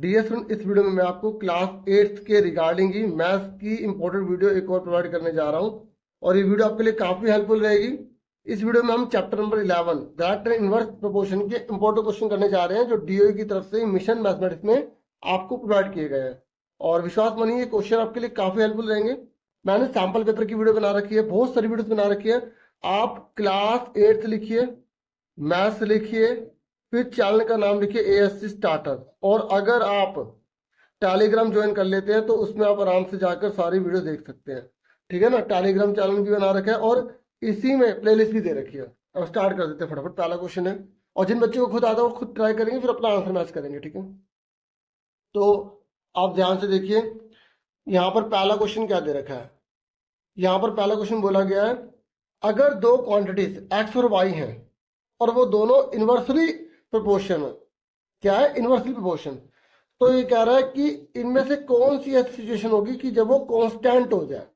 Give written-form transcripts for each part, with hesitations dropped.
Dear student, इस video में मैं आपको क्लास 8 के रिगार्डिंग ही मैथ्स की इंपॉर्टेंट वीडियो एक और प्रोवाइड करने जा रहा हूं और ये वीडियो आपके लिए काफी हेल्पफुल रहेगी। इस वीडियो में हम chapter number 11 direct and inverse proportion के इंपॉर्टेंट क्वेश्चन करने जा रहे हैं जो डीओई की तरफ से मिशन मैथमेटिक्स में आपको प्रोवाइड किए गए हैं। और विश्वास मानिए ये क्वेश्चन आपके लिए काफी हेल्पफुल रहेंगे। मैंने सैंपल पेपर की वीडियो बना रखी है, बहुत सारी वीडियोस बना रखी है। आप क्लास 8 लिखिए, मैथ्स लिखिए, फिर चैनल का नाम लिखिए एएससी स्टार्टर। और अगर आप टेलीग्राम ज्वाइन कर लेते हैं तो उसमें आप आराम से जाकर सारी वीडियो देख सकते हैं। ठीक है ना, टेलीग्राम चैनल भी बना रखा है और इसी में प्लेलिस्ट भी दे रखी है। अब स्टार्ट कर देते हैं फटाफट। पहला क्वेश्चन है और जिन बच्चों को खुद आता है वो खुद ट्राई करेंगे, फिर अपना आंसर मैच करेंगे। ठीक है, तो आप ध्यान से देखिए। यहाँ पर पहला क्वेश्चन क्या दे रखा है। यहाँ पर पहला क्वेश्चन बोला गया है, अगर दो क्वांटिटीज एक्स और वाई हैं और वो दोनों इन्वर्सली प्रोपोर्शन है। क्या है? Inversely proportion. तो ये कह रहा है कि इनमें से कौन सी ऐसी सिचुएशन होगी कि जब वो कांस्टेंट हो जाए।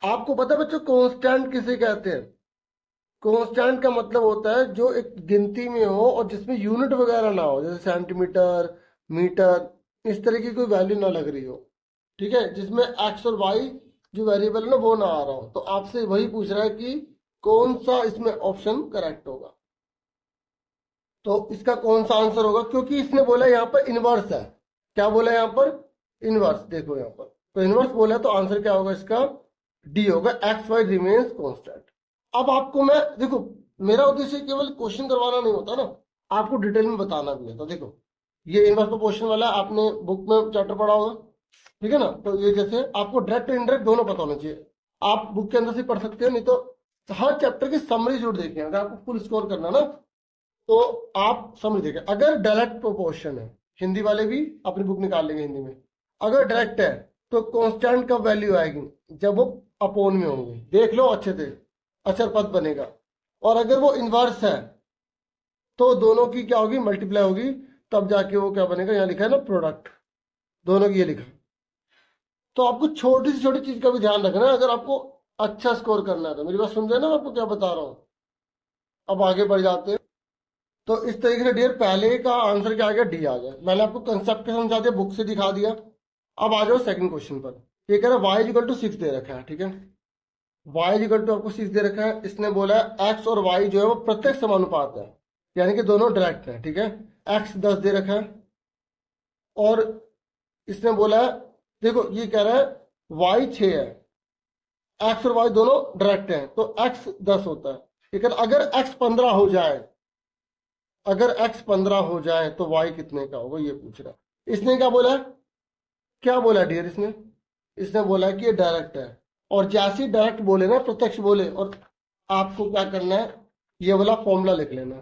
आपको पता है बच्चों कांस्टेंट किसे कहते हैं? कांस्टेंट का मतलब होता है जो एक गिनती में हो और जिसमें यूनिट वगैरह ना हो, जैसे सेंटीमीटर, मीटर, इस तरह की कोई वैल्यू ना लग रही हो। ठीक है, जिसमें एक्स और वाई जो वेरिएबल है ना वो ना आ रहा हो। तो आपसे वही पूछ रहा है कि कौन सा इसमें ऑप्शन करेक्ट होगा। तो इसका कौन सा आंसर होगा, क्योंकि इसने बोला यहाँ पर इनवर्स है। क्या बोला यहाँ पर? इनवर्स। देखो यहाँ पर तो इनवर्स बोला, तो आंसर क्या होगा इसका? डी होगा, एक्स वाई रिमेन्स कांस्टेंट। अब आपको मैं देखो, मेरा उद्देश्य केवल क्वेश्चन करवाना नहीं होता ना, आपको डिटेल में बताना भी है। तो देखो ये इनवर्स प्रोपोर्शन वाला आपने बुक में चैप्टर पढ़ा होगा। ठीक है ना, तो ये जैसे आपको डायरेक्ट और इनडायरेक्ट दोनों पता होना चाहिए। आप बुक के अंदर से पढ़ सकते हो, नहीं तो हर चैप्टर की समरी जरूर देखें। अगर आपको फुल स्कोर करना ना तो आप समझ देखें। अगर डायरेक्ट प्रोपोर्शन है, हिंदी वाले भी अपनी बुक निकाल लेंगे हिंदी में। अगर डायरेक्ट है तो कांस्टेंट का वैल्यू आएगी जब वो अपोन में होंगे। देख लो अच्छे से, अचर पद बनेगा। और अगर वो इनवर्स है तो दोनों की क्या होगी? मल्टीप्लाई होगी, तब जाके वो क्या बनेगा? यहाँ लिखा है ना प्रोडक्ट, दोनों की ये लिखा। तो आपको छोटी सी छोटी चीज का भी ध्यान रखना है अगर आपको अच्छा स्कोर करना है तो। मेरी बात सुन रहे हैं ना, मैं आपको क्या बता रहा हूँ। अब आगे बढ़ जाते हैं। तो इस तरीके से डियर पहले का आंसर क्या आ गया? डी आ गया। मैंने आपको कंसेप्ट समझा दिया, बुक से दिखा दिया। अब आ जाओ सेकंड क्वेश्चन पर। ये कह रहा है वाई इक्वल टू 6 दे रखा है। ठीक है, वाई इक्वल टू आपको 6 दे रखा है। इसने बोला है एक्स और वाई जो है वो प्रत्यक्ष समानुपात है, यानी कि दोनों डायरेक्ट है। ठीक है, एक्स 10 दे रखा है और इसने बोला है, देखो ये कह रहा है वाई 6 है, एक्स और वाई दोनों डायरेक्ट हैं, तो एक्स 10 होता है। ठीक है, अगर एक्स 15 हो जाए, अगर x 15 हो जाए तो y कितने का होगा, ये पूछ रहा है। इसने क्या बोला है? क्या बोला है डियर? इसने बोला है कि ये डायरेक्ट है। और जैसे डायरेक्ट बोले ना, प्रत्यक्ष बोले, और आपको क्या करना है? ये वाला फॉर्मूला लिख लेना।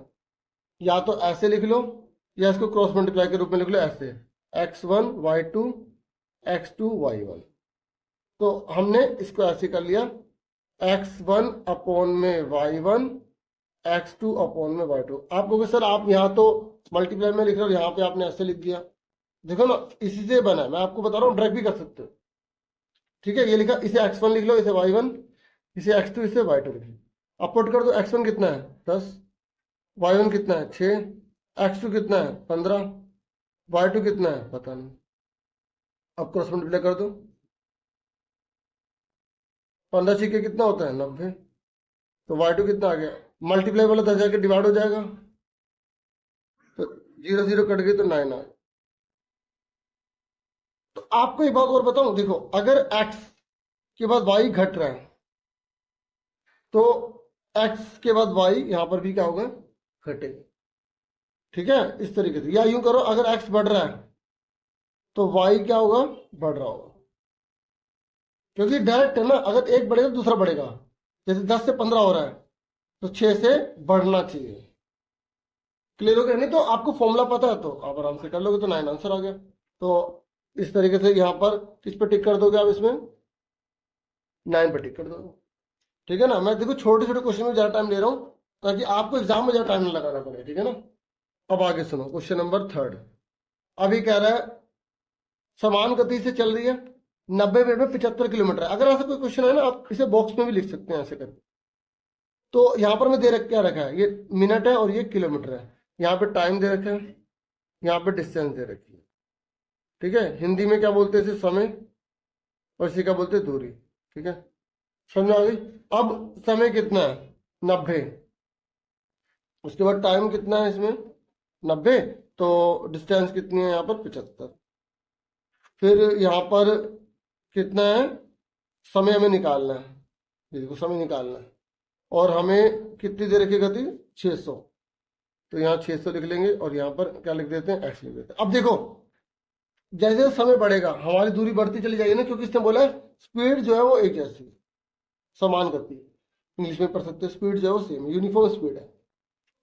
या तो ऐसे लिख लो या इसको क्रॉस मल्टीप्लाई के रूप में लिख लो, ऐसे x1 y2 x2 y1। तो हमने इसको ऐसे कर लिया, x1 अपॉन में y1 x2 अपॉन में y2। आप कहोगे सर आप यहाँ तो मल्टीप्लाई में लिख रहे हो, यहाँ पे आपने ऐसे लिख दिया। देखो ना, इसी से बना है। मैं आपको बता रहा हूँ, डायरेक्ट भी कर सकते हो। ठीक है, ये लिखा, इसे x1 लिख लो, इसे y1, इसे x2, इसे y2 लिख लो। अपलोड कर दो। x1 कितना है? 10। y1 कितना है? 6। x2 कितना है? 15। y2 कितना है? पता नहीं। अब क्रॉस मल्टीप्लाई कर दो। 15 छीके कितना होता है? 90। तो y2 कितना आ गया? मल्टीप्लाई वाला 10 जाके डिवाइड हो जाएगा, तो 0 0 कट गई तो 9 आ। तो आपको एक बात और बताऊं, देखो अगर x के बाद y घट रहा है तो x के बाद y यहां पर भी क्या होगा? घटेगा। ठीक है, इस तरीके से। या यूं करो, अगर x बढ़ रहा है तो y क्या होगा? बढ़ रहा होगा, क्योंकि डायरेक्ट है ना। अगर एक बढ़ेगा तो दूसरा बढ़ेगा। जैसे 10 से 15 हो रहा है तो 6 से बढ़ना चाहिए। क्लियर हो गया? नहीं तो आपको फॉर्मूला पता है तो आप आराम से कर लोगे, तो 9 आंसर आ गया। तो इस तरीके से यहाँ पर किस पे टिक कर दोगे आप? इसमें 9 पे टिक कर दोगे। ठीक है ना, मैं देखो छोटे छोटे क्वेश्चन में ज्यादा टाइम ले रहा हूँ ताकि आपको एग्जाम में ज्यादा टाइम ना लगाना पड़े। ठीक है ना, अब आगे सुनो क्वेश्चन नंबर 3। अभी कह रहा है समान गति से चल रही है, 90 मिनट में 75 किलोमीटर है। अगर ऐसा कोई क्वेश्चन है ना, आप इसे बॉक्स में भी लिख सकते हैं ऐसे करके। तो यहाँ पर मैं दे रख क्या रखा है? ये मिनट है और ये किलोमीटर है। यहाँ पे टाइम दे रखा है, यहाँ पे डिस्टेंस दे रखी है। ठीक है, हिंदी में क्या बोलते हैं इसे, समय, और इसे क्या बोलते हैं, दूरी। ठीक है, समझ में आ गई। अब समय कितना है, 90। उसके बाद टाइम कितना है इसमें, 90। तो डिस्टेंस कितनी है यहाँ पर, 75। फिर यहाँ पर कितना है, समय हमें निकालना है, ये देखो समय निकालना है, और हमें कितनी देर की गति, 600। तो यहाँ 600 लिख लेंगे, और यहाँ पर क्या लिख देते हैं, x लिख देते हैं। अब देखो, जैसे जैसे समय बढ़ेगा हमारी दूरी बढ़ती चली जाएगी ना, क्योंकि इसने बोला है स्पीड जो है वो एक जैसी, समान गति, इंग्लिश में पढ़ सकते हो, स्पीड जो है वो सेम, यूनिफॉर्म स्पीड है।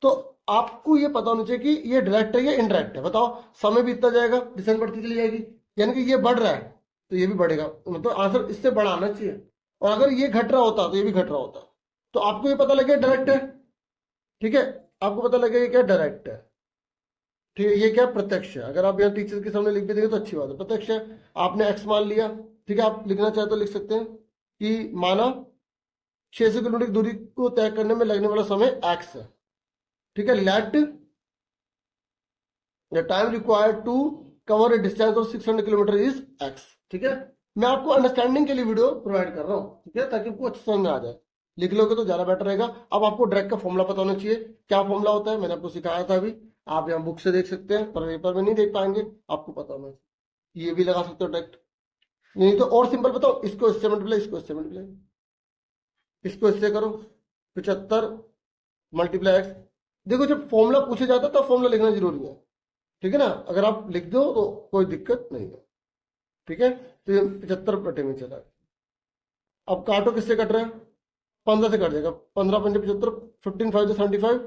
तो आपको ये पता होना चाहिए कि ये डायरेक्ट है या इनडायरेक्ट है। बताओ, समय भी इतना जाएगा, डिस्टेंस बढ़ती चली जाएगी, यानी कि ये बढ़ रहा है तो ये भी बढ़ेगा, मतलब आंसर इससे बड़ा आना चाहिए। और अगर ये घट रहा होता तो ये भी घट रहा होता। तो आपको ये पता लगे डायरेक्ट है, ठीक है, आपको पता लगेगा क्या डायरेक्ट है। ठीक है, ये क्या प्रत्यक्ष है। अगर आप यहाँ टीचर के सामने लिख भी देंगे तो अच्छी बात है, प्रत्यक्ष है। आपने एक्स मान लिया, ठीक है, आप लिखना चाहे तो लिख सकते हैं कि माना 600 किलोमीटर की दूरी को तय करने में लगने वाला समय एक्स है। ठीक है, let the time required to cover a distance of 600 kilometre is X. ठीक है, मैं आपको अंडरस्टैंडिंग के लिए वीडियो प्रोवाइड कर रहा हूँ, ठीक है, ताकि आपको अच्छे समझ में आ जाए। लिख लोगे तो ज्यादा बेटर रहेगा। अब आपको डायरेक्ट का फॉर्मूला पता होना चाहिए। क्या फॉर्मूला होता है, मैंने आपको सिखाया था अभी, आप यहाँ बुक से देख सकते हैं, पर पेपर में नहीं देख पाएंगे, आपको पता होना चाहिए। ये भी लगा सकते हो डायरेक्ट, नहीं तो और सिंपल बताओ, इसको इससे मल्टीप्लाई, इसको इससे मल्टीप्लाई, इसको इससे करो, 75 मल्टीप्लाई एक्स। देखो, जब फॉर्मूला पूछा जाता है तो फॉर्मूला लिखना जरूरी है, ठीक है ना। अगर आप लिख दो तो कोई दिक्कत नहीं है, ठीक है। तो ये 75 बटे में चला। अब काटो, किससे कट रहा है, 15 से कट जाएगा, 15 पंजे 75, 15 5 75,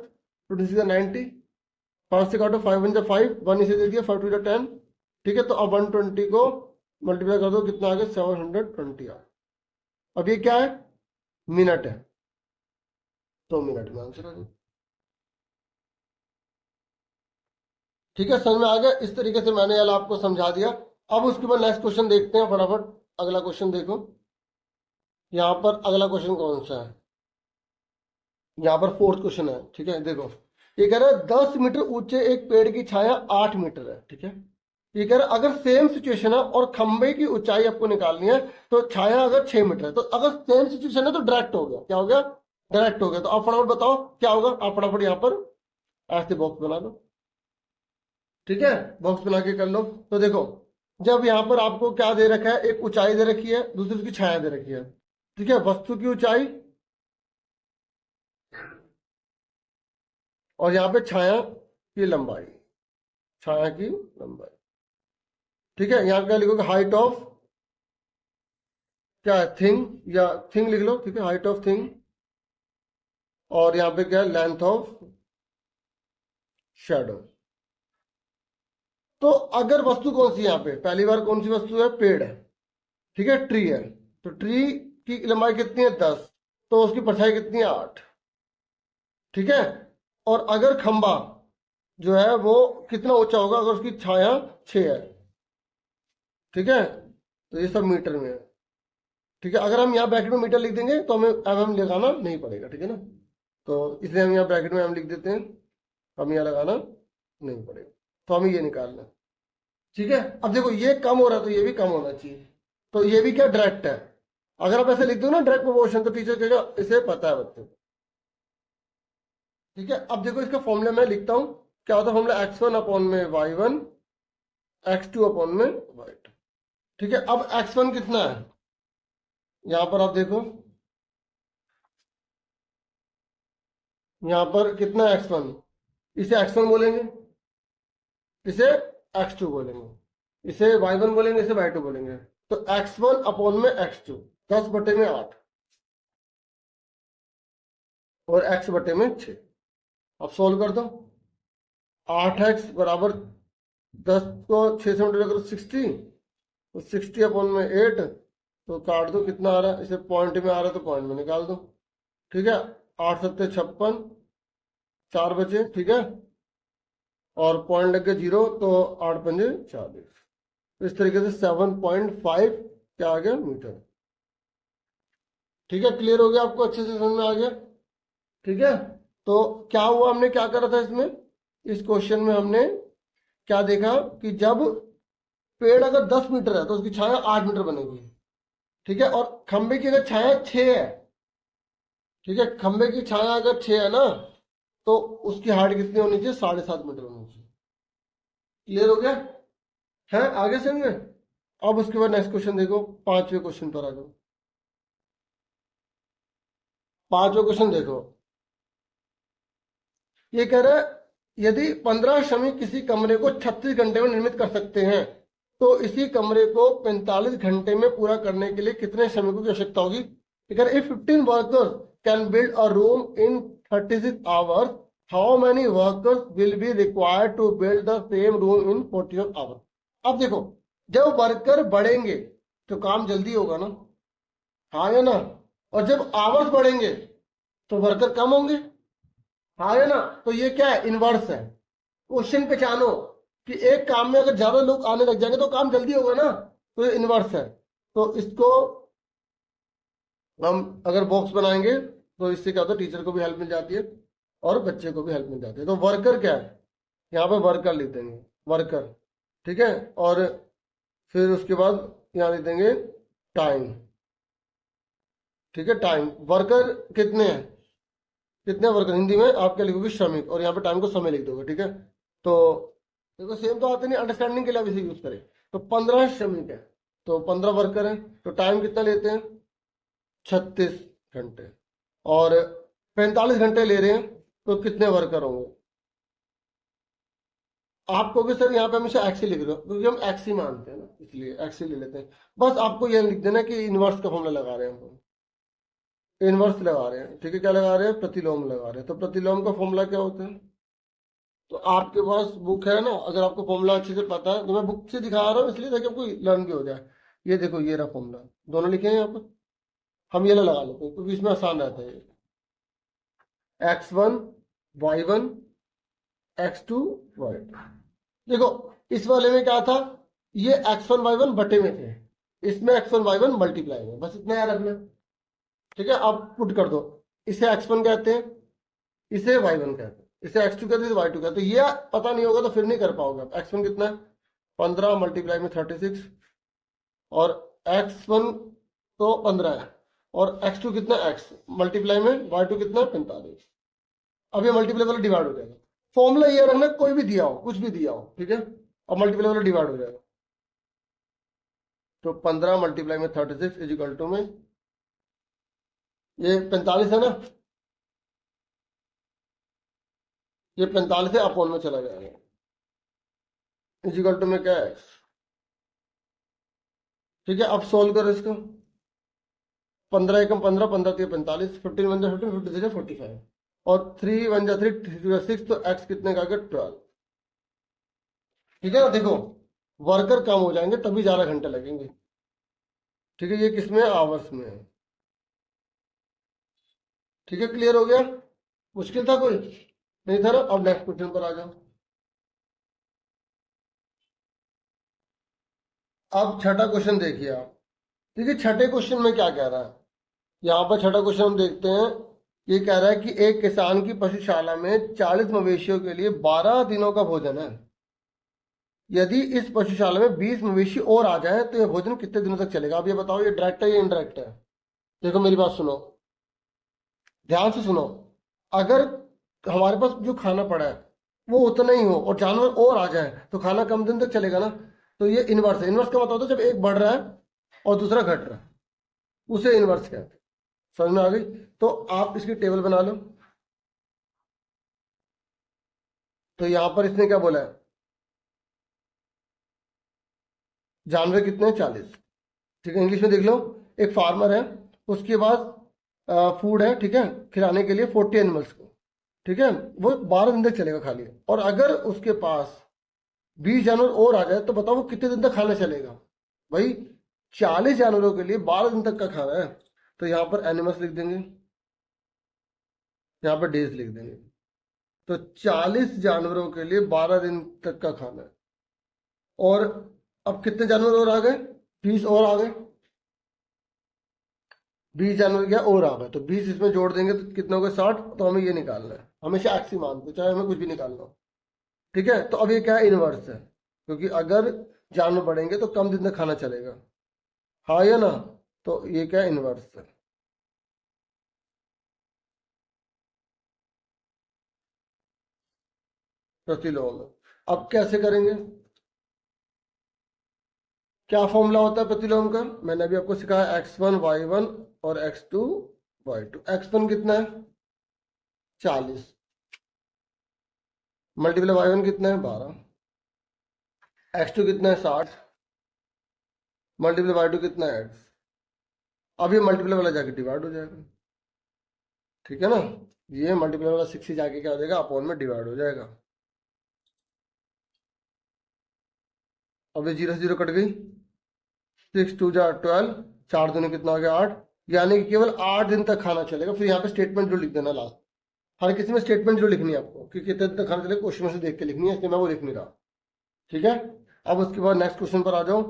26 90, 5 से काटो, 5 1 5, 1 इसे दे दिया, 5 2 10। ठीक है, तो अब 120 को मल्टीप्लाई कर दो, कितना आ गया, 720 आ। अब ये क्या है, मिनट है, तो मिनट में आंसर आ गया। ठीक है, समझ में आ गया। इस तरीके से मैंने यार आपको समझा दिया। अब उसके बाद नेक्स्ट क्वेश्चन देखते हैं फटाफट। अगला क्वेश्चन देखो, यहाँ पर अगला क्वेश्चन कौन सा है, यहाँ पर फोर्थ क्वेश्चन है। ठीक है, देखो, ये कह रहा है 10 मीटर ऊंचे एक पेड़ की छाया 8 मीटर है। ठीक है, ये कह रहा है अगर सेम सिचुएशन है और खंबे की ऊंचाई आपको निकालनी है, तो छाया अगर 6 मीटर है, तो अगर सेम सिचुएशन है तो डायरेक्ट हो गया, क्या हो गया, डायरेक्ट हो गया। तो आप फटाफट बताओ क्या होगा। आप फटाफट यहाँ पर ऐसे बॉक्स बना लो, ठीक है, बॉक्स बना के कर लो। तो देखो, जब यहाँ पर आपको क्या दे रखा है, एक ऊंचाई दे रखी है, दूसरी उसकी छाया दे रखी है। ठीक है, वस्तु की ऊंचाई और यहाँ पे छाया की लंबाई, छाया की लंबाई। ठीक है, यहाँ क्या लिखोगे, हाइट ऑफ, क्या है, थिंग, या थिंग लिख लो, ठीक है, हाइट ऑफ थिंग। और यहाँ पे क्या है, लेंथ ऑफ शेडो। तो अगर वस्तु कौन सी है, यहाँ पे पहली बार कौन सी वस्तु है, पेड़ है, ठीक है, ट्री है। तो ट्री की लंबाई कितनी है, 10, तो उसकी परछाई कितनी है, 8। ठीक है, और अगर खंबा जो है वो कितना ऊंचा होगा, अगर उसकी छाया 6 है। ठीक है, तो ये सब मीटर में है। ठीक है, अगर हम यहाँ ब्रैकेट में मीटर लिख देंगे तो हमें mm लगाना नहीं पड़ेगा, ठीक है ना। तो इसलिए हम यहाँ ब्रैकेट में m लिख देते हैं, हम यहाँ लगाना नहीं पड़ेगा। तो हमें ये निकालना है। ठीक है, अब देखो ये कम हो रहा है तो ये भी कम होना चाहिए, तो ये भी क्या डायरेक्ट है। अगर आप ऐसे लिख दो ना डायरेक्ट प्रोपोर्शन, तो टीचर कहेगा इसे पता है बच्चे। ठीक है, अब देखो इसका फॉर्मूला मैं लिखता हूँ। क्या होता है फॉर्मूला, x1 अपॉन में y1, x2 अपॉन में y2। ठीक है, अब x1 कितना है, यहां पर आप देखो, यहां पर कितना है x1, इसे x1 बोलेंगे, इसे x2 बोलेंगे, इसे y1 बोलेंगे, इसे y2 बोलेंगे। तो x1 अपॉन में x2, 10 बटे में 8 और x बटे में 6। अब सोल्व कर दो, 8x बराबर 10 को 6 से मल्टीप्लाई करो 60, तो 60 अपॉन में 8, तो काट दो, कितना आ रहा है, इसे पॉइंट में आ रहा है तो पॉइंट में निकाल दो। ठीक है, 8 सत्ते 56, 4 बचे, ठीक है, और पॉइंट लग गया 0, तो 8 पंजे 40। इस तरीके से 7.5 क्या आ गया, मीटर। ठीक है, क्लियर हो गया, आपको अच्छे से समझ में आ गया। ठीक है, तो क्या हुआ, हमने क्या करा था इसमें, इस क्वेश्चन में हमने क्या देखा कि जब पेड़ अगर 10 मीटर है तो उसकी छाया 8 मीटर बनेगी, ठीक है। और खंबे की अगर छाया 6 है, ठीक है, खंबे की छाया अगर 6 है ना, तो उसकी हाइट कितनी होनी चाहिए? 7.5 मीटर होनी चाहिए। क्लियर हो गया है? आगे समझ में? अब उसके बाद नेक्स्ट क्वेश्चन देखो, 5वें क्वेश्चन पर आ जाओ। 5वां क्वेश्चन देखो, ये कह रहा है यदि 15 श्रमिक किसी कमरे को 36 घंटे में निर्मित कर सकते हैं, तो इसी कमरे को 45 घंटे में पूरा करने के लिए कितने श्रमिकों की आवश्यकता होगी? If 15 workers can build a room in 36 hours, how many workers will be required to build the same room in 41 hours? अब देखो, जब वर्कर बढ़ेंगे तो काम जल्दी होगा ना, हाँ या ना? और जब आवर्स बढ़ेंगे तो वर्कर कम होंगे, हाँ है ना? तो ये क्या है? इनवर्स है। क्वेश्चन पहचानो कि एक काम में अगर ज्यादा लोग आने लग जाएंगे तो काम जल्दी होगा ना, तो ये इनवर्स है। तो इसको हम अगर बॉक्स बनाएंगे तो इससे क्या होता है? टीचर को भी हेल्प मिल जाती है और बच्चे को भी हेल्प मिल जाती है। तो वर्कर क्या है? यहाँ पे वर्कर लिख देंगे, वर्कर, ठीक है। और फिर उसके बाद यहाँ लिख देंगे टाइम, ठीक है। टाइम, वर्कर कितने हैं? कितने वर्कर? हिंदी में आप क्या लिखोगे? श्रमिक, और यहाँ पे टाइम को समय लिख दोगे, ठीक है। तो देखो सेम तो आते नहीं, अंडरस्टैंडिंग के लिए आप इसे यूज करें। तो 15 श्रमिक है तो 15 वर्कर है, तो टाइम कितना लेते हैं? 36 घंटे। और 45 घंटे ले रहे हैं तो कितने वर्कर होंगे? आप कहोगे सर यहाँ पे हमेशा एक्स ही लिख रहे हो, क्योंकि हम एक्स ही मानते हैं ना, इसलिए एक्स ही ले लेते हैं। बस आपको यह लिख देना कि इनवर्स का फॉर्मूला लगा रहे हैं हम, इनवर्स लगा रहे हैं, ठीक है। क्या लगा रहे हैं? प्रतिलोम लगा रहे हैं। तो प्रतिलोम का फॉर्मूला क्या होता है? तो आपके पास बुक है ना, अगर आपको फॉर्मूला अच्छे से पता है, तो मैं बुक से दिखा रहा हूँ इसलिए ताकि आपको लर्न भी हो जाए। ये देखो, ये रहा फॉर्मूला, दोनों लिखे हैं यहाँ पर। हम ये लगा लेते हैं क्योंकि इसमें आसान रहता है। x1 y1 x2 y2। देखो इस वाले में क्या था? ये x1 y1 बटे में थे, इसमें x1 y1 मल्टीप्लाई में, बस इतना याद रखना, ठीक है। आप पुट कर दो, इसे x1 कहते हैं, इसे y1 कहते हैं, इसे x2 कहते हैं, इसे y2 कहते हैं। ये पता नहीं होगा तो फिर नहीं कर पाओगे आप। x1 कितना है? 15 मल्टीप्लाई में 36, और x1 तो 15 है, और x2 कितना? x मल्टीप्लाई में y2 कितना? 45। अब ये मल्टीप्लाई वाला डिवाइड हो जाएगा। फॉर्मूला ये रखना, कोई भी दिया हो, कुछ भी दिया हो, ठीक है, और मल्टीप्लाई वाला डिवाइड हो जाएगा। तो 15 मल्टीप्लाई में 36 इज इक्वल टू में ये 45 है ना, ये 45 है, अपोन में चला जाएगा, इज इक्वल टू में क्या है? ठीक है। अब सोल्व करो इसको। 15 एकम 15, 15 3 45, 15 1 15, 50 3 45, और 3 1 3 3 6, तो x कितने का आ गया? 12। ठीक है ना? देखो वर्कर कम हो जाएंगे तभी ज्यादा घंटे लगेंगे, ठीक है। ये किसमें? आवर्स में है, ठीक है। क्लियर हो गया? मुश्किल था कोई? नहीं था ना? अब नेक्स्ट क्वेश्चन पर आ जाओ। अब छठा क्वेश्चन देखिए आप, ठीक है। छठे क्वेश्चन में क्या कह रहा है? यहाँ पर छठा क्वेश्चन हम देखते हैं। ये कह रहा है कि एक किसान की पशुशाला में 40 मवेशियों के लिए 12 दिनों का भोजन है। यदि इस पशुशाला में 20 मवेशी और आ जाए तो यह भोजन कितने दिनों तक चलेगा? आप ये बताओ, ये डायरेक्ट है या इनडायरेक्ट है? देखो मेरी बात सुनो, ध्यान से सुनो। अगर हमारे पास जो खाना पड़ा है वो उतना ही हो और जानवर और आ जाए तो खाना कम दिन तक चलेगा ना। तो ये इनवर्स है। इनवर्स का मतलब होता है जब एक बढ़ रहा है और दूसरा घट रहा है, उसे इनवर्स कहते हैं। समझ में आ गई? तो आप इसकी टेबल बना लो। तो यहां पर इसने क्या बोला है? जानवर कितने हैं? 40, ठीक है। इंग्लिश में देख लो, एक फार्मर है, उसके पास फूड है, ठीक है, खिलाने के लिए 40 एनिमल्स को, ठीक है। वो 12 दिन तक चलेगा खाली। और अगर उसके पास 20 जानवर और आ जाए तो बताओ वो कितने दिन तक खाना चलेगा? भाई 40 जानवरों के लिए 12 दिन तक का खाना है। तो यहाँ पर एनिमल्स लिख देंगे, यहाँ पर डेज लिख देंगे। तो 40 जानवरों के लिए 12 दिन तक का खाना है। और अब कितने जानवर और आ गए? 20 और आ गए। 20 जानवर क्या और आ गए, तो 20 इसमें जोड़ देंगे तो कितने हो गए? 60। तो हमें ये निकालना है, हमेशा एक्स ही मानते चाहे हमें कुछ भी निकालना हो, ठीक है। तो अब ये क्या है? इनवर्स है, क्योंकि अगर जानवर बढ़ेंगे तो कम दिन तक खाना चलेगा, हाँ या ना। तो ये क्या है, इनवर्स है। प्रतिलोम है। अब कैसे करेंगे, क्या फॉर्मूला होता है प्रतिलोम का, मैंने अभी आपको सिखाया x1 y1 और x2 y2। x1 कितना है 40, मल्टीप्लाई y1 कितना है 12, x2 कितना है 60, मल्टीप्लाई y2 कितना है x। अब ये मल्टीप्लाई वाला जाके डिवाइड हो जाएगा, ठीक है ना। ये मल्टीप्लाई वाला 6 ही जाके क्या हो जाएगा, अपॉन में डिवाइड हो जाएगा। अब ये 0 से 0 कट गई, 6 2 जा 12, 4 दूनी कितना हो गया 8, यानी कि केवल 8 दिन तक खाना चलेगा। फिर यहाँ पे स्टेटमेंट जो लिख देना लास्ट, हर किसी में स्टेटमेंट जो लिखनी है आपको कि कितने दिन तक खाना चलेगा, क्वेश्चन में से देख के लिखनी है, इसलिए मैं वो लिख नहीं रहा, ठीक है। अब उसके बाद नेक्स्ट क्वेश्चन पर आ जाओ।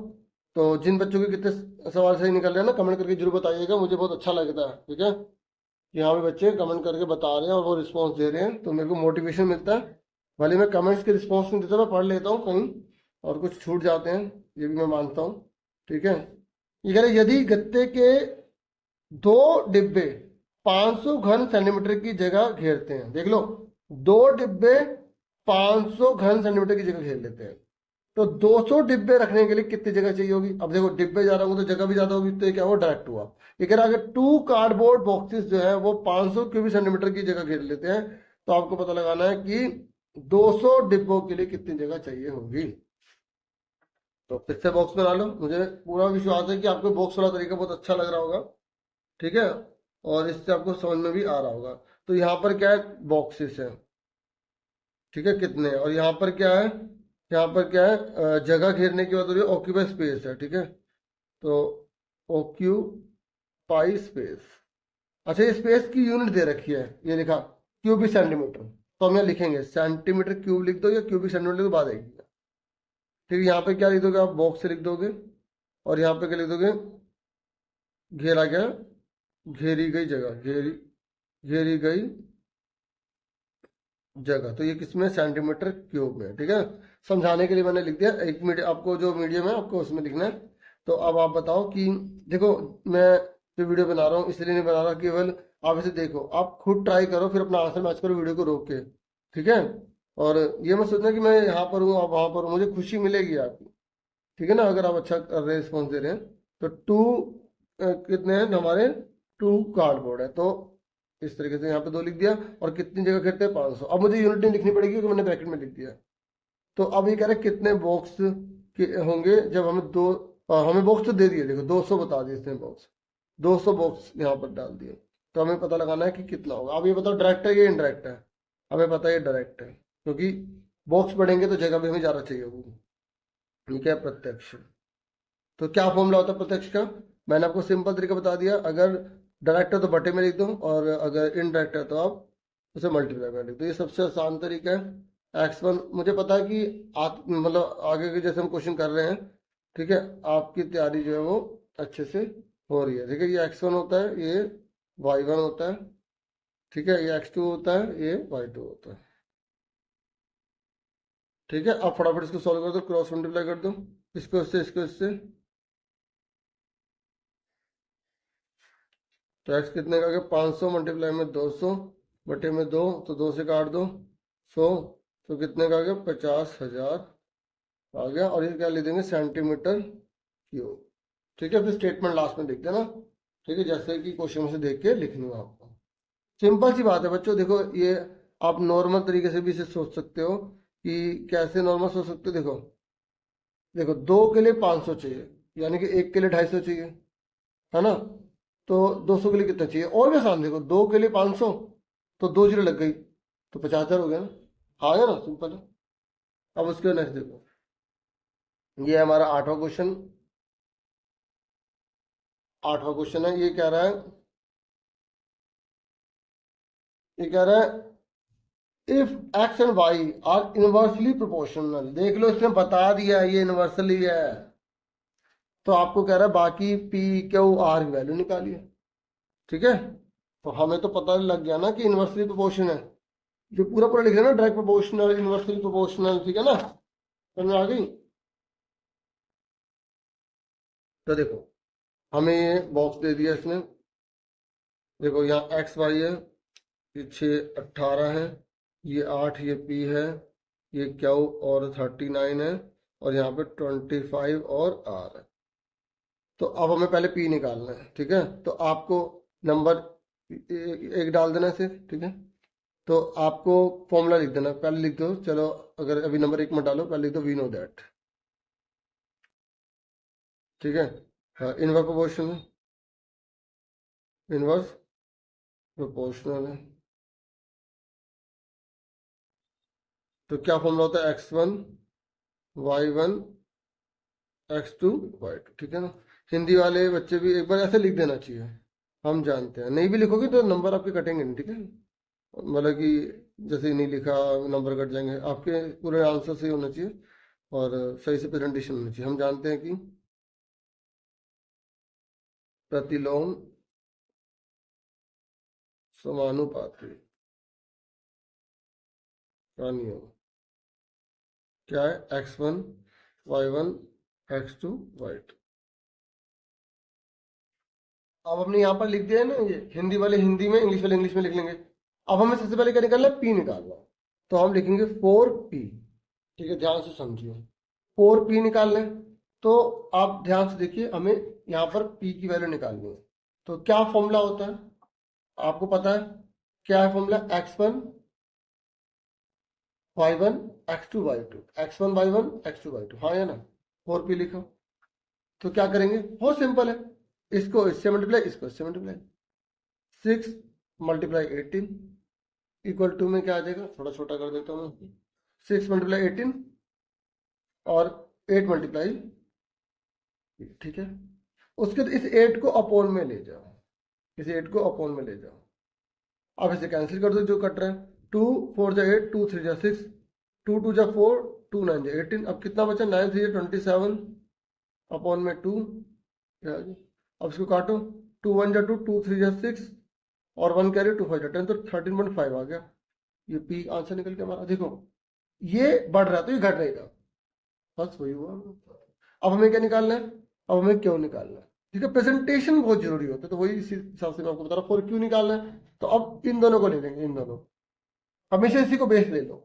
तो जिन बच्चों के कितने सवाल सही निकल रहे हैं ना, कमेंट करके जरूर बताइएगा, मुझे बहुत अच्छा लगता है, ठीक है। यहाँ पे बच्चे कमेंट करके बता रहे हैं और वो रिस्पॉन्स दे रहे हैं, तो मेरे को मोटिवेशन मिलता है। भले मैं कमेंट्स के रिस्पॉन्स नहीं देता, मैं पढ़ लेता हूँ कहीं और कुछ छूट जाते हैं, ये भी मैं मानता हूँ, ठीक है। ये कह रहे यदि गत्ते के 2 डिब्बे 500 घन सेंटीमीटर की जगह घेरते हैं, देख लो 2 डिब्बे 500 घन सेंटीमीटर की जगह घेर लेते हैं, तो 200 डिब्बे रखने के लिए कितनी जगह चाहिए होगी। अब देखो डिब्बे ज्यादा होंगे तो जगह भी ज्यादा होगी, तो ये क्या हुआ, डायरेक्ट हुआ। ये कह रहा अगर 2 कार्डबोर्ड बॉक्सेस जो है वो 500 क्यूबिक सेंटीमीटर की जगह घेर लेते हैं, तो आपको पता लगाना है कि 200 डिब्बों के लिए कितनी जगह चाहिए होगी। तो फिर से बॉक्स बना लो, मुझे पूरा विश्वास है कि आपको बॉक्स वाला तरीका बहुत अच्छा लग रहा होगा, ठीक है, और इससे आपको समझ में भी आ रहा होगा। तो यहाँ पर क्या है, बॉक्सेस है, ठीक है, कितने, और यहाँ पर क्या है, यहाँ पर क्या है, जगह घेरने की बात हो रही है, ऑक्यूपाई स्पेस है, ठीक है। तो ऑक्यूपाई स्पेस, अच्छा ये स्पेस की यूनिट दे रखी है, ये लिखा क्यूबिक सेंटीमीटर, तो हम यहाँ लिखेंगे सेंटीमीटर क्यूब लिख दो या क्यूबिक सेंटीमीटर लिख दो, बाद आएगी, ठीक है। यहाँ पे क्या लिख दोगे आप, बॉक्स से लिख दोगे, और यहाँ पे क्या लिख दोगे, घेरा गया, घेरी गई जगह, घेरी गई जगह, तो ये किसमें, सेंटीमीटर क्यूब में, ठीक है। समझाने के लिए मैंने लिख दिया, एक मीडियम आपको जो मीडियम है आपको उसमें लिखना है। तो अब आप बताओ कि देखो मैं जो वीडियो बना रहा हूँ इसलिए नहीं बना रहा, केवल आप इसे देखो, आप खुद ट्राई करो, फिर अपना आंसर मैच करो वीडियो को रोक के, ठीक है। और ये मत सोचना कि मैं यहाँ पर हूँ आप वहाँ पर हूँ, मुझे खुशी मिलेगी आपकी, ठीक है ना, अगर आप अच्छा कर रहे हैं, रिस्पॉन्स दे रहे हैं। तो कितने हैं हमारे, 2 कार्डबोर्ड है, तो इस तरीके से यहाँ पे 2 लिख दिया, और कितनी जगह घेरते हैं 500। अब मुझे यूनिट नहीं लिखनी पड़ेगी क्योंकि मैंने ब्रैकेट में लिख दिया। तो अब ये कह रहे हैं कितने बॉक्स के होंगे जब हमें हमें बॉक्स तो दे दिए, देखो 200 बता दिए इसने बॉक्स, 200 बॉक्स यहाँ पर डाल दिए, तो हमें पता लगाना है कि कितना होगा। अब ये बताओ डायरेक्ट है या इनडायरेक्ट है, हमें पता है ये डायरेक्ट है, क्योंकि बॉक्स बढ़ेंगे तो जगह भी हमें ज़्यादा चाहिए होगी। ठीक है, प्रत्यक्ष। तो क्या फॉर्मूला होता है प्रत्यक्ष का, मैंने आपको सिंपल तरीका बता दिया, अगर डायरेक्ट है तो बटे में लिख दो, और अगर इनडायरेक्ट है तो आप उसे मल्टीप्लाई में लिख दो, ये सबसे आसान तरीका है। x1 मुझे पता है कि आप मतलब आगे के जैसे हम क्वेश्चन कर रहे हैं, ठीक है, आपकी तैयारी जो है वो अच्छे से हो रही है, ठीक है। ये x1 होता है, ये y1 होता है, ठीक है, ये x2 होता है, ये y2 होता है, ठीक है। अब फटाफट इसको सॉल्व कर दो, क्रॉस मल्टीप्लाई कर दो, इसको इससे, तो x कितने का आ गया, 500 मल्टीप्लाई में 200 बटे में 2, तो 2 से काट दो 100, तो कितने का आ गया, 50,000 आ गया। और ये क्या लिख देंगे, सेंटीमीटर क्यूब, ठीक है। फिर स्टेटमेंट लास्ट में लिख देना, ठीक है, जैसे कि क्वेश्चन में से देख के लिखनी हो आपको। सिंपल सी बात है बच्चों, देखो ये आप नॉर्मल तरीके से भी इसे सोच सकते हो कि कैसे नॉर्मल सोच सकते हो। देखो देखो 2 के लिए 500 चाहिए, यानी कि 1 के लिए 250 चाहिए, है ना। तो 200 के लिए कितना चाहिए, और भी आसान, देखो 2 के लिए 500, तो 2 जीरो लग गई, तो 50,000 हो गया ना, आ गया ना, सिंपल है। अब उसके नेक्स्ट देखो, ये हमारा 8वां क्वेश्चन, 8वां क्वेश्चन है, ये कह रहा है, ये कह रहा है if X and Y are inversely proportional, देख लो इसने बता दिया ये इनवर्सली है, तो आपको कह रहा है बाकी पी क्यू आर की वैल्यू निकालिए, ठीक है। तो हमें तो पता लग गया ना कि इनवर्सली प्रोपोर्शन है, जो पूरा पूरा लिख रहे हैं ना, डायरेक्ट प्रोपोर्शनल, इनवर्सली प्रोपोर्शनल, ठीक है ना, समझ में आ गई। तो देखो हमें ये बॉक्स दे दिया इसने, देखो यहाँ एक्स वाई है, ये 6 18 है, ये 8 ये पी है, ये क्यू और 39 है, और यहाँ पे 25 और आर है। तो अब हमें पहले पी निकालना है, ठीक है। तो आपको नंबर एक डाल देना है सिर्फ, ठीक है। तो आपको फॉर्मूला लिख देना, पहले लिख दो, चलो अगर अभी नंबर 1 मत डालो, पहले लिख दो वी नो दैट, ठीक है। हाँ, इनवर्स प्रोपोर्शनल है, इनवर्स प्रोपोर्शनल है। तो क्या फॉर्मूला होता है, x1 y1 x2 y2, ठीक है ना। हिंदी वाले बच्चे भी एक बार ऐसे लिख देना चाहिए, हम जानते हैं, नहीं भी लिखोगे तो नंबर आपके कटेंगे नहीं, ठीक है। मतलब कि जैसे ही नहीं लिखा नंबर कट जाएंगे, आपके पूरे आंसर सही होना चाहिए और सही से प्रेजेंटेशन होनी चाहिए। हम जानते हैं कि प्रतिलोम समानुपाती का नियम क्या है, x1 y1 x2 y2। अब हमने यहाँ पर लिख दिया है ना, ये हिंदी वाले हिंदी में, इंग्लिश वाले इंग्लिश में लिख लेंगे। अब हमें सबसे पहले क्या निकालना है, पी निकालना है। तो हम लिखेंगे 4p, ठीक है, ध्यान से समझिए, 4p निकालना है। तो आप ध्यान से देखिए, हमें यहाँ पर p की वैल्यू निकालनी है। तो क्या फॉर्मूला होता है, आपको पता है क्या है formula, x1 y1 x2 y2, x1 y1 x2 y2, हाँ या ना। 4p लिखो। तो क्या करेंगे, बहुत सिंपल है, इसको इससे मल्टीप्लाई, इसको इससे मल्टीप्लाई, 6 मल्टीप्लाई 18 इक्वल टू में क्या आ जाएगा, थोड़ा छोटा कर देता हूँ मैं, 6 मल्टीप्लाई 18 और 8 मल्टीप्लाई, ठीक है। उसके बाद इस 8 को अपॉन में ले जाओ, इस 8 को अपॉन में ले जाओ। अब इसे कैंसिल कर दो जो कट रहा है, 2 4 जा 8, 2 3 जा 6, 2 2 जा 4, 2 9 जा 18। अब कितना बचा, 9 3 जा 27 अपॉन में 2, अब इसको काटो, 2 1 जा 2, 2 3 जा 6 और 1 कैरी 2 5 जा 10, तो 13.5 आ गया। ये पी आंसर निकल के हमारा, देखो ये बढ़ रहा है तो ये घट रहेगा, बस वही हुआ। अब हमें क्या निकालना है, अब हमें क्यों निकालना है, ठीक है। प्रेजेंटेशन बहुत जरूरी होता है, तो वही इसी हिसाब से मैं आपको बता रहा हूँ, फॉर क्यों निकालना है। तो अब इन दोनों को ले लेंगे, इन दोनों, हमेशा इसी को बेस ले लो।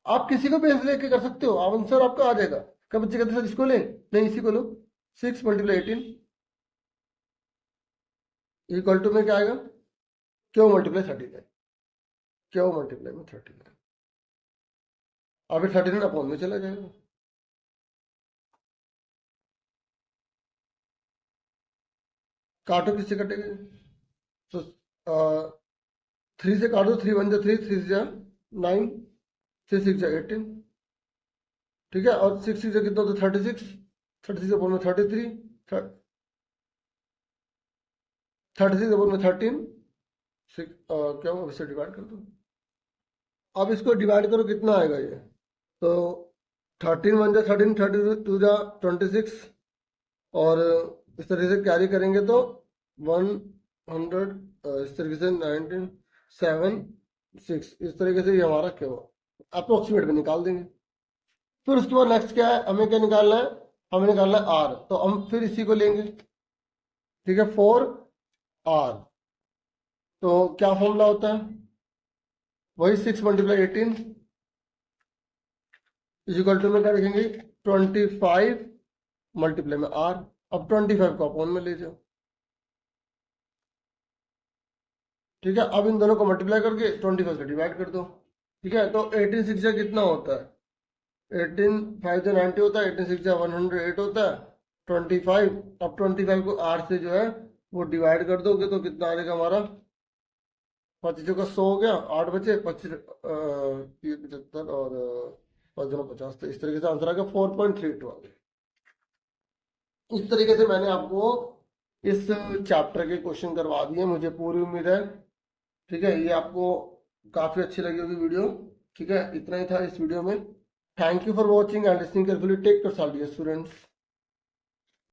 आप किसी को बेस लेके कर सकते हो, आंसर आपका आ जाएगा। कब बच्चे कहते हैं इसको ले, नहीं इसी को लो, 6 मल्टीप्लाई 18 इक्वल टू में क्या आएगा, क्यों मल्टीप्लाई 39, क्यों मल्टीप्लाई में 39, अभी 39 अपॉन में चला जाएगा। काटो, किससे कटेगा, तो 3 से काटो, 3 1 जा 3, 3 जा 9, 3 6 जा 18, ठीक है। और 6 6 कितना होता है, 36, 36 अपॉन में 33, 36 अपॉन में 13, क्या हुआ, इससे डिवाइड कर दो। अब इसको डिवाइड करो, कितना आएगा ये, तो 13 1 जा 13, 32 जा 26, और इस तरीके से कैरी करेंगे तो 100, इस तरीके से 19 7 6, इस तरीके से ये हमारा क्या हुआ, अप्रोक्सीमेट में निकाल देंगे। फिर उसके बाद नेक्स्ट क्या है, हमें क्या निकालना है, हमें निकालना है आर। तो हम फिर इसी को लेंगे, ठीक है, 4r। तो क्या फॉर्मूला होता है, वही 6 मल्टीप्लाई 18 इजिकल टू में क्या लिखेंगे, 25 मल्टीप्लाई में r। अब 25 को अपॉन में ले जाओ, ठीक है। अब इन दोनों को मल्टीप्लाई करके 25 से डिवाइड कर दो, ठीक है। तो 18 6 जा कितना होता है, 18 5 जा 90 होता है, 18 6 जा 108 होता है, 25। अब 25 को r से जो है वो डिवाइड कर दोगे तो कितना आ जाएगा हमारा, 25 का 100 हो गया, 8 बचे 25, 75 और 5 दूना 50, तो इस तरीके से आंसर आ गया 4.32 आ गया। इस तरीके से मैंने आपको इस चैप्टर के क्वेश्चन करवा दिए, मुझे पूरी उम्मीद है, ठीक है, ये आपको काफी अच्छी लगी होगी वीडियो, ठीक है। इतना ही था इस वीडियो में। Thank you for watching and listening carefully, take care students.